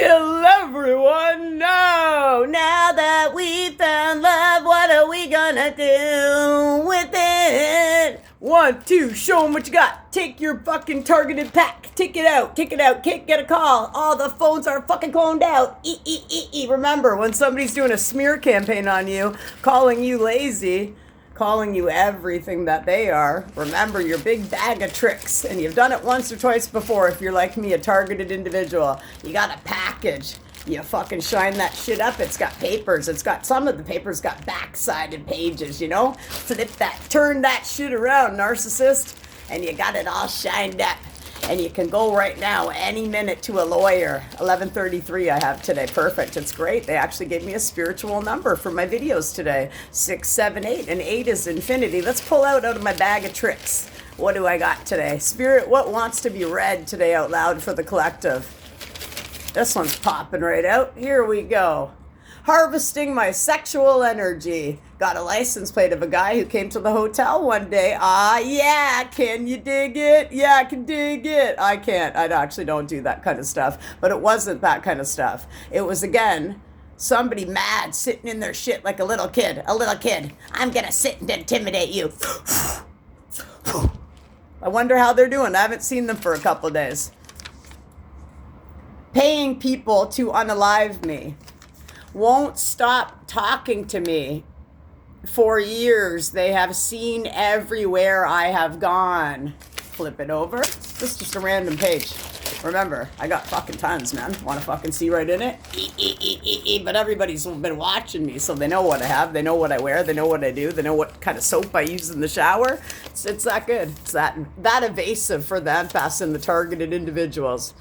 kill everyone now. Now that we found love, what are we gonna do with it? 1, 2, show them what you got. Take your fucking targeted pack. Take it out. Can't get a call. All the phones are fucking cloned out. Remember, when somebody's doing a smear campaign on you, calling you lazy, calling you everything that they are, remember your big bag of tricks. And you've done it once or twice before. If you're like me, a targeted individual, you got a package. You fucking shine that shit up. It's got papers. It's got, some of the papers got back-sided pages, you know? Flip that, turn that shit around, narcissist. And you got it all shined up. And you can go right now, any minute, to a lawyer. 11:33 I have today. Perfect. It's great. They actually gave me a spiritual number for my videos today. 678. And 8 is infinity. Let's pull out of my bag of tricks. What do I got today? Spirit, what wants to be read today out loud for the collective? This one's popping right out. Here we go. Harvesting my sexual energy. Got a license plate of a guy who came to the hotel one day. Yeah, can you dig it? Yeah, I can dig it. I can't. I actually don't do that kind of stuff. But it wasn't that kind of stuff. It was, again, somebody mad sitting in their shit like a little kid. I'm going to sit and intimidate you. I wonder how they're doing. I haven't seen them for a couple of days. Paying people to unalive me. Won't stop talking to me. For years, they have seen everywhere I have gone. Flip it over. This is just a random page. Remember, I got fucking tons, man. Want to fucking see right in it? But everybody's been watching me, so they know what I have. They know what I wear. They know what I do. They know what kind of soap I use in the shower. It's that good. It's that evasive for the empaths and the targeted individuals.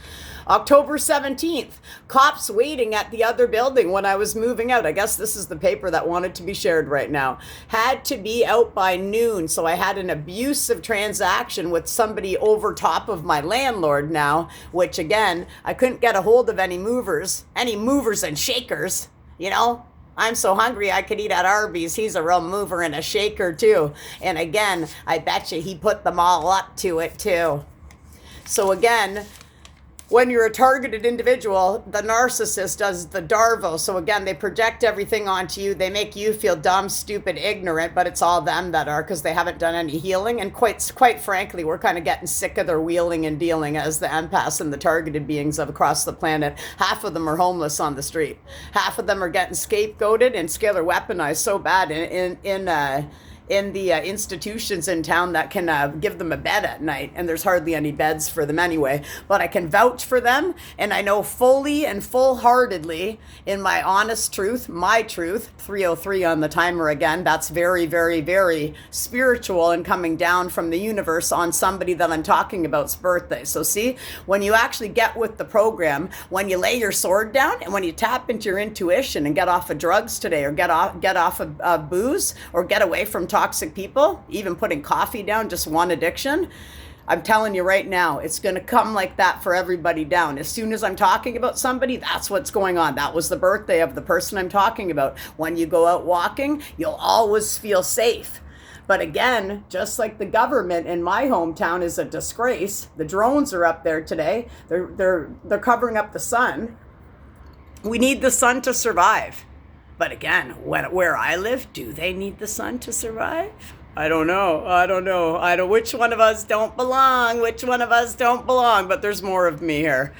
October 17th, cops waiting at the other building when I was moving out. I guess this is the paper that wanted to be shared right now. Had to be out by noon, so I had an abusive transaction with somebody over top of my landlord now, which again, I couldn't get a hold of any movers and shakers, you know? I'm so hungry I could eat at Arby's. He's a real mover and a shaker too. And again, I bet you he put them all up to it too. So again, when you're a targeted individual, the narcissist does the Darvo. So again, they project everything onto you. They make you feel dumb, stupid, ignorant, but it's all them that are, because they haven't done any healing. And quite frankly, we're kind of getting sick of their wheeling and dealing as the empaths and the targeted beings of across the planet. Half of them are homeless on the street. Half of them are getting scapegoated and scalar weaponized so bad in the institutions in town that can give them a bed at night, and there's hardly any beds for them anyway, but I can vouch for them, and I know fully and full-heartedly in my honest truth, my truth, 303 on the timer again, that's very, very, very spiritual and coming down from the universe on somebody that I'm talking about's birthday. So see, when you actually get with the program, when you lay your sword down and when you tap into your intuition and get off of drugs today, or get off of booze, or get away from toxic people, even putting coffee down, just one addiction, I'm telling you right now, it's going to come like that for everybody down. As soon as I'm talking about somebody, that's what's going on. That was the birthday of the person I'm talking about. When you go out walking, you'll always feel safe. But again, just like the government in my hometown is a disgrace. The drones are up there today. They're covering up the sun. We need the sun to survive. But again, where I live, do they need the sun to survive? I don't know. Which one of us don't belong? But there's more of me here.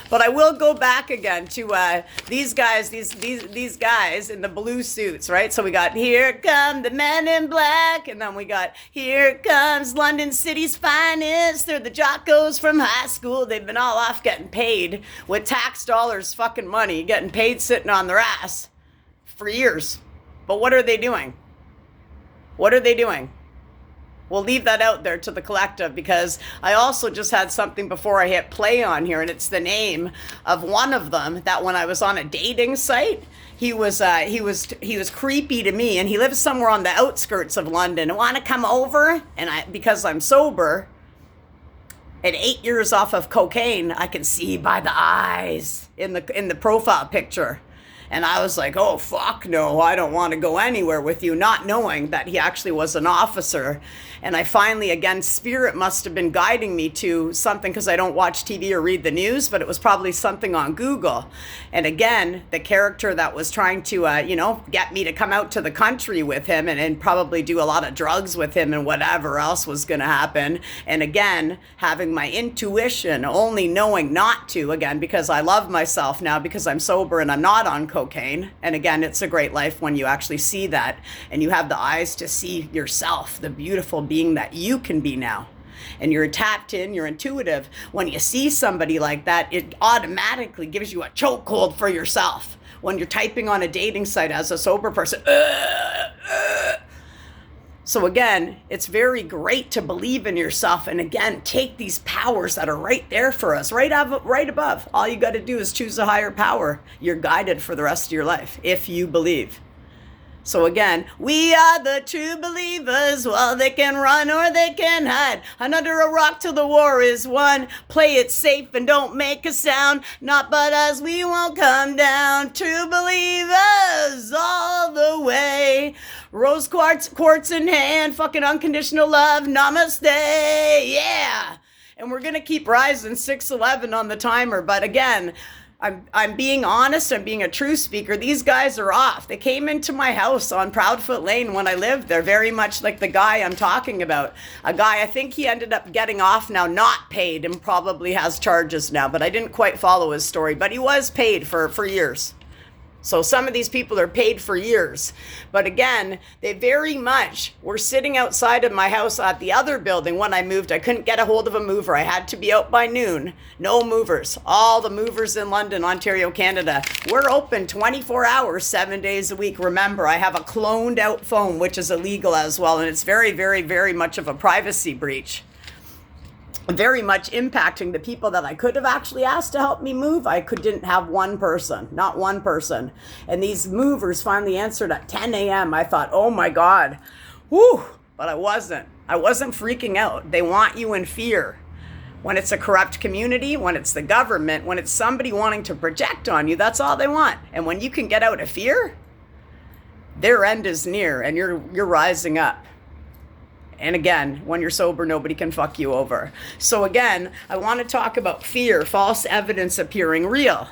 But I will go back again to these guys, these guys in the blue suits, right? So we got Here Come the Men in Black, and then we got Here Comes London City's Finest. They're the jockos from high school. They've been all off getting paid with tax dollars, fucking money, getting paid sitting on their ass for years. But what are they doing? We'll leave that out there to the collective, because I also just had something before I hit play on here, and it's the name of one of them that when I was on a dating site, he was creepy to me, and he lives somewhere on the outskirts of London. I want to come over, and because I'm sober and 8 years off of cocaine, I can see by the eyes in the profile picture. And I was like, oh, fuck no, I don't want to go anywhere with you, not knowing that he actually was an officer. And I finally, again, spirit must have been guiding me to something, because I don't watch TV or read the news, but it was probably something on Google. And again, the character that was trying to, get me to come out to the country with him and probably do a lot of drugs with him and whatever else was going to happen. And again, having my intuition, only knowing not to, again, because I love myself now, because I'm sober and I'm not on cocaine. And again, it's a great life when you actually see that and you have the eyes to see yourself, the beautiful being that you can be now. And you're tapped in, you're intuitive. When you see somebody like that, it automatically gives you a chokehold for yourself. When you're typing on a dating site as a sober person, So again, it's very great to believe in yourself, and again, take these powers that are right there for us, right above. All you got to do is choose a higher power. You're guided for the rest of your life if you believe. So again, we are the true believers. Well, they can run or they can hide, and under a rock till the war is won. Play it safe and don't make a sound. Not but us, we won't come down. True believers all the way. Rose quartz in hand, fucking unconditional love. Namaste, yeah. And we're gonna keep rising, 6:11 on the timer. But again, I'm being honest, I'm being a true speaker. These guys are off. They came into my house on Proudfoot Lane when I lived there, very much like the guy I'm talking about. A guy, I think he ended up getting off now, not paid, and probably has charges now, but I didn't quite follow his story. But he was paid for years. So some of these people are paid for years. But again, they very much were sitting outside of my house at the other building when I moved. I couldn't get a hold of a mover. I had to be out by noon. No movers. All the movers in London, Ontario, Canada, we're open 24 hours, 7 days a week. Remember, I have a cloned out phone, which is illegal as well. And it's very, very, very much of a privacy breach. Very much impacting the people that I could have actually asked to help me move. Didn't have one person, not one person. And these movers finally answered at 10 a.m. I thought, oh my God, whew, but I wasn't freaking out. They want you in fear. When it's a corrupt community, when it's the government, when it's somebody wanting to project on you, that's all they want. And when you can get out of fear, their end is near and you're rising up. And again, when you're sober, nobody can fuck you over. So again, I want to talk about fear, false evidence appearing real.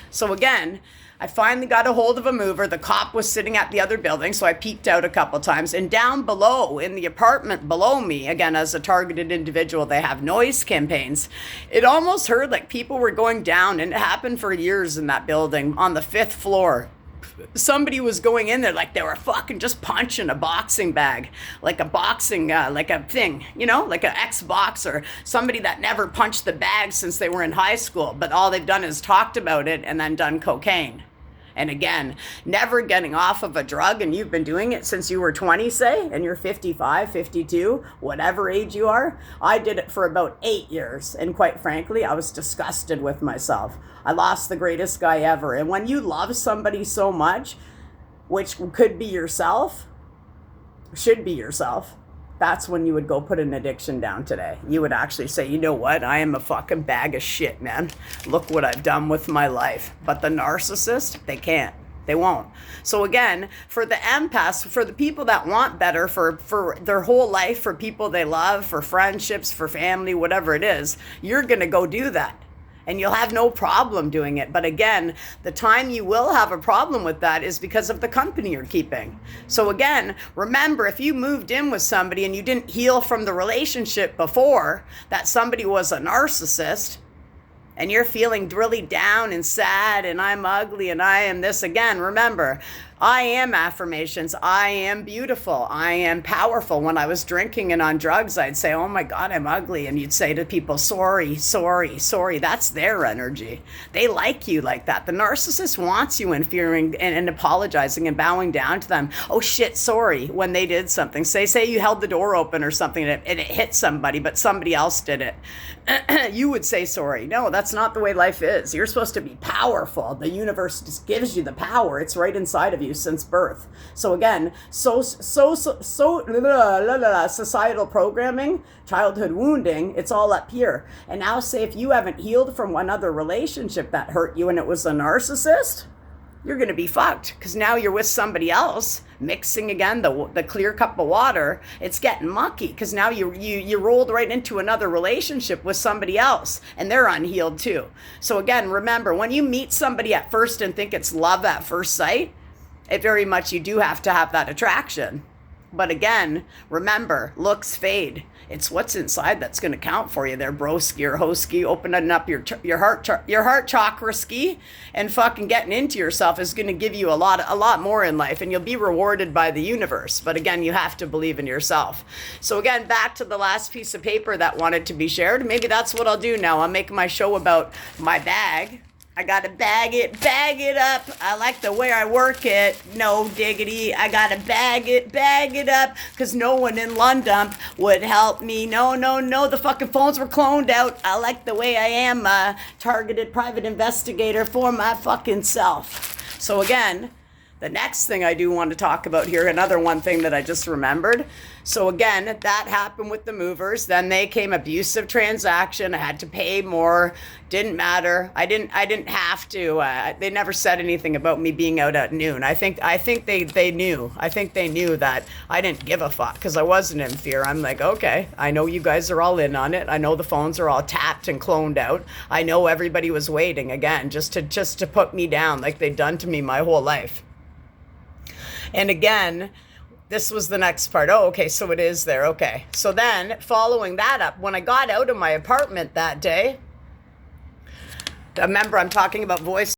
So again, I finally got a hold of a mover. The cop was sitting at the other building, so I peeked out a couple times. And down below, in the apartment below me, again, as a targeted individual, they have noise campaigns. It almost heard like people were going down, and it happened for years in that building on the 5th floor. Somebody was going in there like they were fucking just punching a boxing bag, like a boxing, like a thing, like an ex-boxer, somebody that never punched the bag since they were in high school, but all they've done is talked about it and then done cocaine. And again, never getting off of a drug, and you've been doing it since you were 20, say, and you're 55, 52, whatever age you are. I did it for about 8 years, and quite frankly, I was disgusted with myself. I lost the greatest guy ever. And when you love somebody so much, which could be yourself, should be yourself, that's when you would go put an addiction down today. You would actually say, you know what? I am a fucking bag of shit, man. Look what I've done with my life. But the narcissist, they can't. They won't. So again, for the empaths, for the people that want better for their whole life, for people they love, for friendships, for family, whatever it is, you're going to go do that. And you'll have no problem doing it. But again, the time you will have a problem with that is because of the company you're keeping. So again, remember, if you moved in with somebody and you didn't heal from the relationship before, that somebody was a narcissist, and you're feeling really down and sad and I'm ugly and I am this, again, remember, I am affirmations. I am beautiful. I am powerful. When I was drinking and on drugs, I'd say, oh my God, I'm ugly. And you'd say to people, sorry, sorry, sorry. That's their energy. They like you like that. The narcissist wants you in fearing and apologizing and bowing down to them. Oh shit, sorry, when they did something. Say you held the door open or something and it hit somebody, but somebody else did it. You would say sorry. No, that's not the way life is. You're supposed to be powerful. The universe just gives you the power. It's right inside of you since birth. So again, societal programming, childhood wounding, it's all up here. And now say if you haven't healed from one other relationship that hurt you and it was a narcissist, you're going to be fucked, because now you're with somebody else, mixing again the clear cup of water. It's getting mucky, because now you rolled right into another relationship with somebody else, and they're unhealed too. So again, remember, when you meet somebody at first and think it's love at first sight, it very much, you do have to have that attraction. But again, remember, looks fade. It's what's inside that's going to count for you there, broski or hoski. Opening up your heart chakra ski, and fucking getting into yourself is going to give you a lot more in life, and you'll be rewarded by the universe. But again, you have to believe in yourself. So again, back to the last piece of paper that wanted to be shared. Maybe that's what I'll do now. I'll make my show about my bag. I gotta bag it up. I like the way I work it. No diggity. I gotta bag it up, because no one in London would help me. No. The fucking phones were cloned out. I like the way I am, a targeted private investigator for my fucking self. So again, the next thing I do want to talk about here, another one thing that I just remembered. So again, that happened with the movers. Then they came abusive transaction. I had to pay more. Didn't matter. I didn't have to. They never said anything about me being out at noon. I think they knew. I think they knew that I didn't give a fuck, because I wasn't in fear. I'm like, okay, I know you guys are all in on it. I know the phones are all tapped and cloned out. I know everybody was waiting again just to put me down, like they'd done to me my whole life. And again, this was the next part. Oh, okay, so it is there. Okay. So then, following that up, when I got out of my apartment that day, remember, I'm talking about voice